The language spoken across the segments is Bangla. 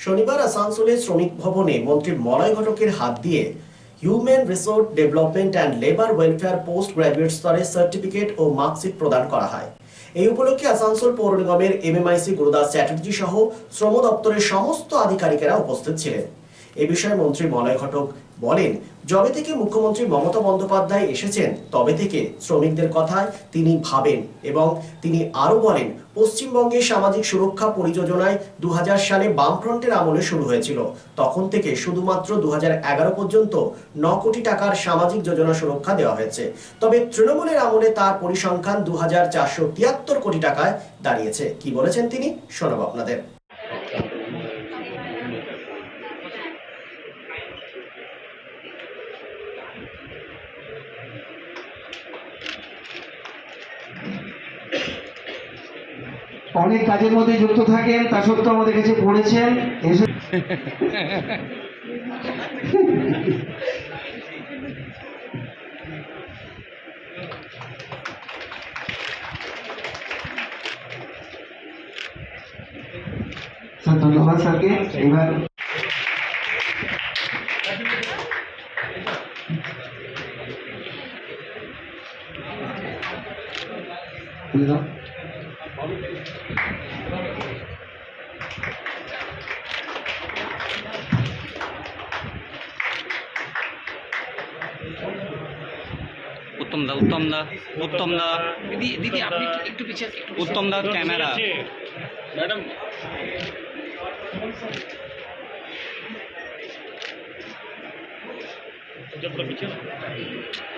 শনিবার আসানসোলে শ্রমিক ভবনে মন্ত্রী মলয় ঘটকের হাত দিয়ে human resource development and labour welfare post graduate স্তরে সার্টিফিকেট ও মার্কশিট প্রদান করা হয়। এই উপলক্ষে আসানসোল পৌর নিগমের এমএমআইসি গুরুদাস চ্যাটার্জি সহ শ্রম দপ্তরের সমস্ত আধিকারিকেরা উপস্থিত ছিলেন। এ বিষয়ে মন্ত্রী মলয় ঘটক বলেন, যবে থেকে মুখ্যমন্ত্রী মমতা বন্দ্যোপাধ্যায় এসেছেন তবে থেকে শ্রমিকদের কথায় তিনি ভাবেন এবং তিনি আরো বলেন, পশ্চিমবঙ্গে সামাজিক সুরক্ষা পরিযোজনায় 2000 সালে বামফ্রন্টের আমলে শুরু হয়েছিল। তখন থেকে শুধুমাত্র 2011 পর্যন্ত 9 কোটি টাকার সামাজিক যোজনা সুরক্ষা দেওয়া হয়েছে। তবে তৃণমূলের আমলে তার পরিসংখ্যান 2473 কোটি টাকায় দাঁড়িয়েছে। কি বলেছেন তিনি, শোনাবো আপনাদের। অনেক কাজের মধ্যে যুক্ত থাকেন, তা সত্ত্বেও আমাদের কাছে পড়েছেন এসে স্যার ধন্যবাদ স্যারকে। এবার उत्तम दा दीदी दीदी आपने एक पीछे उत्तम दा कैमरा मैडम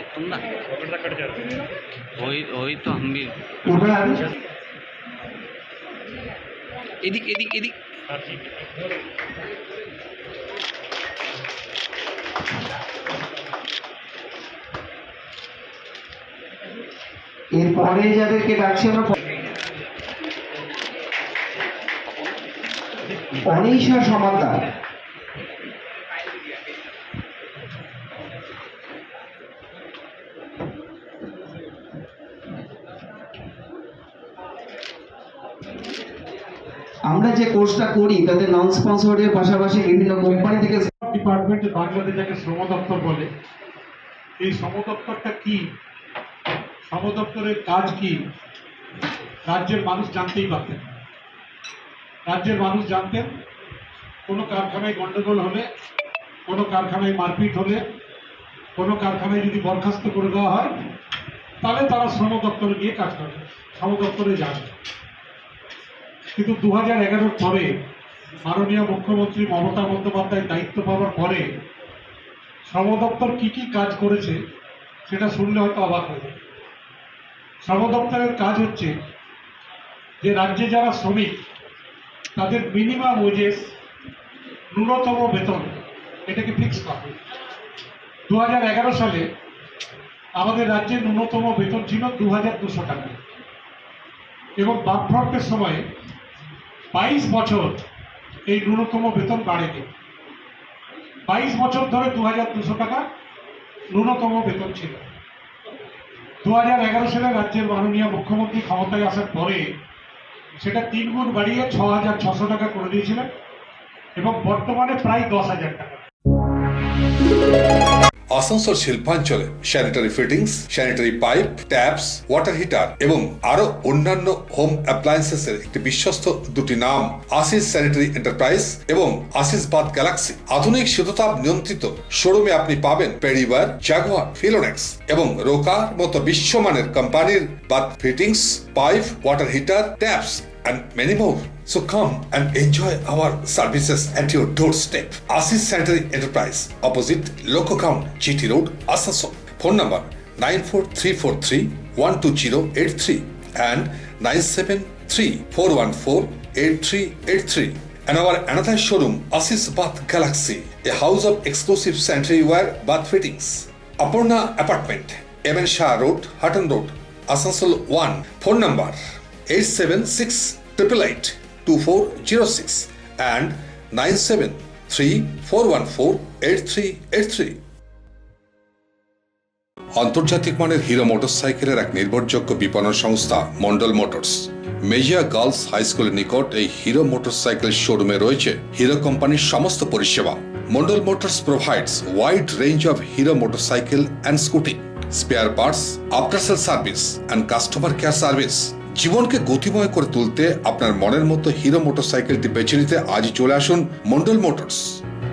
उत्तम दा वही तो हम भी एदिक एदिक एदिक এরপরে যাদেরকে ডাকছি আমরা অনিশা সমাদার, আমরা যে কোর্সটা করি তাতে নন স্পন্সরের পাশাপাশি বিভিন্ন কোম্পানি থেকে ডিপার্টমেন্ট বাংলাদেশ যাকে শ্রম দপ্তর বলে, এই শ্রম দপ্তরটা কি, শ্রম দপ্তরের কাজ কি রাজ্যের মানুষ জানতেই পারতেন। রাজ্যের মানুষ জানতেন কোনো কারখানায় গন্ডগোল হলে, কোনো কারখানায় মারপিট হলে, কোনো কারখানায় যদি বরখাস্ত করে দেওয়া হয় তাহলে তারা শ্রম দপ্তরে গিয়ে কাজ করে, শ্রম দপ্তরে যাবে। কিন্তু 2011 পরে মাননীয় মুখ্যমন্ত্রী মমতা বন্দ্যোপাধ্যায় দায়িত্ব পাওয়ার পরে শ্রম দপ্তর কি কি কাজ করেছে সেটা শুনলে হয়তো অবাক হয়ে যাবে। শ্রম দপ্তরের কাজ হচ্ছে যে রাজ্যে যারা শ্রমিক তাদের মিনিমাম ওয়েজেস, ন্যূনতম বেতন, এটাকে ফিক্স করা। 2011 সালে আমাদের রাজ্যে ন্যূনতম বেতন ছিল 2200 টাকা এবং বামফ্রন্টের সময়ে 22 বছর এই ন্যূনতম বেতন বাড়েনি। 22 বছর ধরে 2200 টাকা ন্যূনতম বেতন ছিল। 2011 সালে রাজ্যের মাননীয় মুখ্যমন্ত্রী ক্ষমতায় আসার পরে সেটা 3 গুণ বাড়িয়ে 6600 টাকা করে দিয়েছিলেন এবং বর্তমানে প্রায় 10,000 টাকা। আসানসোল শিল্পাঞ্চলে sanitary fittings, sanitary pipe, taps, water heater এবং আরো অন্যান্য হোম অ্যাপ্লায়েন্সেস এর একটি বিশ্বস্ত দুটি নাম আশিস স্যানিটারি এন্টারপ্রাইজ এবং আশিস বাথ গ্যালাক্সি। আধুনিক শীততাপ নিয়ন্ত্রিত শোরুমে আপনি পাবেন পেরিবার, জাগুয়ার, ফিলোনেক্স এবং রোকার মতো বিশ্বমানের কোম্পানির bath fittings, pipe, water heater, taps and many more. So come and enjoy our services at your doorstep. Asis Sanitary Enterprise, opposite Loco Ground, GT Road, Asansol. Phone number 94343-12083 and 973-414-8383. And our another showroom, Asis Bath Galaxy, a house of exclusive sanitary ware bath fittings. Apurna Apartment, MN Shah Road, Hutton Road, Asansol 1. Phone number 876-888-2406 and 973-414-8383. আন্তর্জাতিক মানের হিরো মোটরসাইকেলের এক নির্ভরযোগ্য বিপণন সংস্থা Mondal motors. Mejia girls high স্কুলের নিকট এই হিরো মোটরসাইকেল শোরুমে রয়েছে হিরো কোম্পানির সমস্ত পরিষেবা। Mondal motors provides wide range of Hero motorcycle and scooty, spare parts, after sale service and customer care service। জীবনকে গতিময় করে তুলতে আপনার মনের মতো হিরো মোটরসাইকেলটি বেছে নিতে আজই চলে আসুন Mondal motors.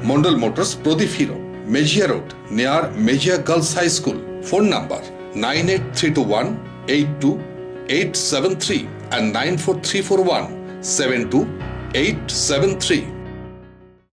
Mondal motors, Pradip Hero, Mejia road, near Mejia girls high school. Phone number 9832182873 and 94341728873।